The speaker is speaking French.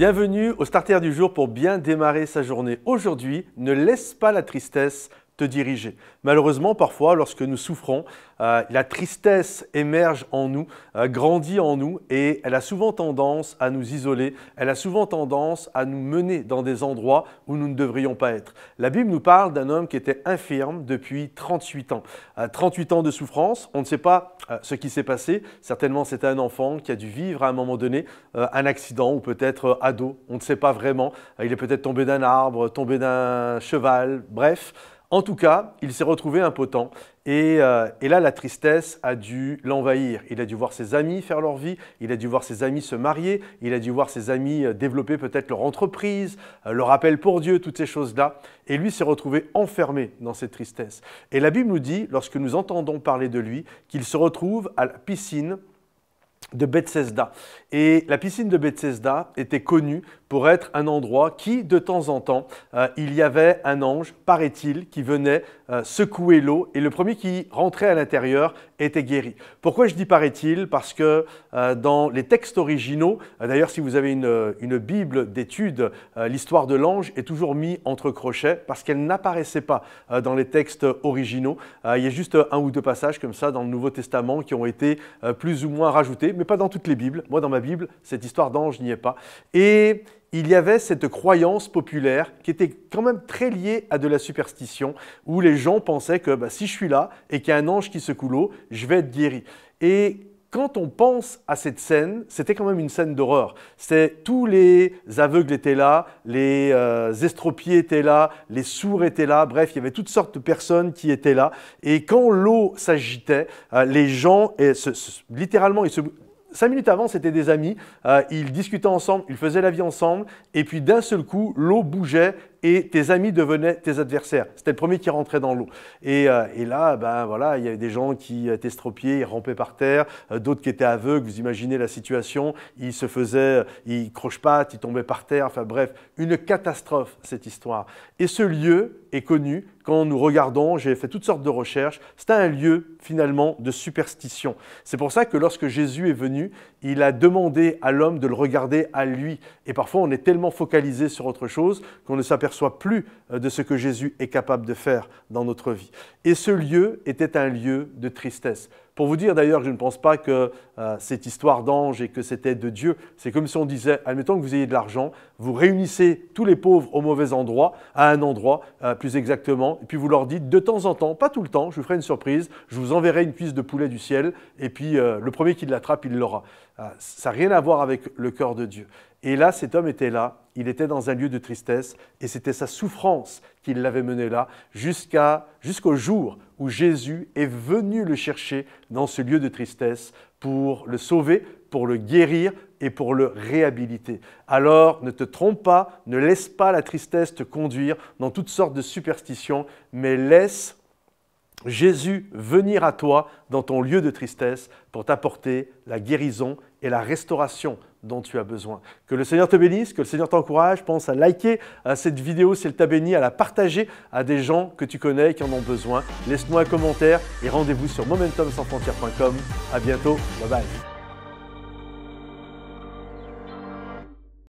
Bienvenue au Starter du jour pour bien démarrer sa journée. Aujourd'hui, ne laisse pas la tristesse te diriger. Malheureusement, parfois, lorsque nous souffrons, la tristesse émerge en nous, grandit en nous et elle a souvent tendance à nous isoler, elle a souvent tendance à nous mener dans des endroits où nous ne devrions pas être. La Bible nous parle d'un homme qui était infirme depuis 38 ans. 38 ans de souffrance, on ne sait pas ce qui s'est passé. Certainement, c'était un enfant qui a dû vivre à un moment donné un accident ou peut-être ado, on ne sait pas vraiment. Il est peut-être tombé d'un arbre, tombé d'un cheval, bref. En tout cas, il s'est retrouvé impotent et là, la tristesse a dû l'envahir. Il a dû voir ses amis faire leur vie, il a dû voir ses amis se marier, il a dû voir ses amis développer peut-être leur entreprise, leur appel pour Dieu, toutes ces choses-là. Et lui s'est retrouvé enfermé dans cette tristesse. Et la Bible nous dit, lorsque nous entendons parler de lui, qu'il se retrouve à la piscine de Bethesda. Et la piscine de Bethesda était connue pour être un endroit qui, de temps en temps, il y avait un ange, paraît-il, qui venait secouer l'eau et le premier qui rentrait à l'intérieur était guéri. Pourquoi je dis paraît-il? Parce que dans les textes originaux, d'ailleurs si vous avez une Bible d'études, l'histoire de l'ange est toujours mise entre crochets parce qu'elle n'apparaissait pas dans les textes originaux. Il y a juste un ou deux passages comme ça dans le Nouveau Testament qui ont été plus ou moins rajoutés, mais pas dans toutes les Bibles. Moi, dans ma Bible, cette histoire d'ange n'y est pas. Et il y avait cette croyance populaire qui était quand même très liée à de la superstition, où les gens pensaient que si je suis là et qu'il y a un ange qui secoue l'eau, je vais être guéri. Et quand on pense à cette scène, c'était quand même une scène d'horreur. Tous les aveugles étaient là, les estropiés étaient là, les sourds étaient là, bref, il y avait toutes sortes de personnes qui étaient là. Et quand l'eau s'agitait, les gens, littéralement, 5 minutes avant, c'était des amis, ils discutaient ensemble, ils faisaient la vie ensemble, et puis d'un seul coup, l'eau bougeait et tes amis devenaient tes adversaires. C'était le premier qui rentrait dans l'eau. Et là, voilà, il y avait des gens qui étaient estropiés, ils rampaient par terre, d'autres qui étaient aveugles, vous imaginez la situation, ils croche-pattes, ils tombaient par terre, enfin bref, une catastrophe cette histoire. Et ce lieu est connu, quand nous regardons, j'ai fait toutes sortes de recherches, c'est un lieu finalement de superstition. C'est pour ça que lorsque Jésus est venu, il a demandé à l'homme de le regarder à lui. Et parfois, on est tellement focalisé sur autre chose qu'on ne s'aperçoit plus de ce que Jésus est capable de faire dans notre vie. Et ce lieu était un lieu de tristesse. Pour vous dire d'ailleurs, je ne pense pas que cette histoire d'ange et que c'était de Dieu, c'est comme si on disait, admettons que vous ayez de l'argent, vous réunissez tous les pauvres au mauvais endroit, à un endroit plus exactement, et puis vous leur dites de temps en temps, pas tout le temps, je vous ferai une surprise, je vous enverrai une cuisse de poulet du ciel, et puis le premier qui l'attrape, il l'aura. Ça n'a rien à voir avec le cœur de Dieu. Et là, cet homme était là, il était dans un lieu de tristesse, et c'était sa souffrance qui l'avait mené là, jusqu'au jour où Jésus est venu le chercher dans ce lieu de tristesse pour le sauver, pour le guérir et pour le réhabiliter. Alors, ne te trompe pas, ne laisse pas la tristesse te conduire dans toutes sortes de superstitions, mais laisse Jésus venir à toi dans ton lieu de tristesse pour t'apporter la guérison et la restauration dont tu as besoin. Que le Seigneur te bénisse, que le Seigneur t'encourage. Pense à liker cette vidéo si elle t'a béni, à la partager à des gens que tu connais et qui en ont besoin. Laisse-moi un commentaire et rendez-vous sur momentumsansfrontières.com. À bientôt, bye bye.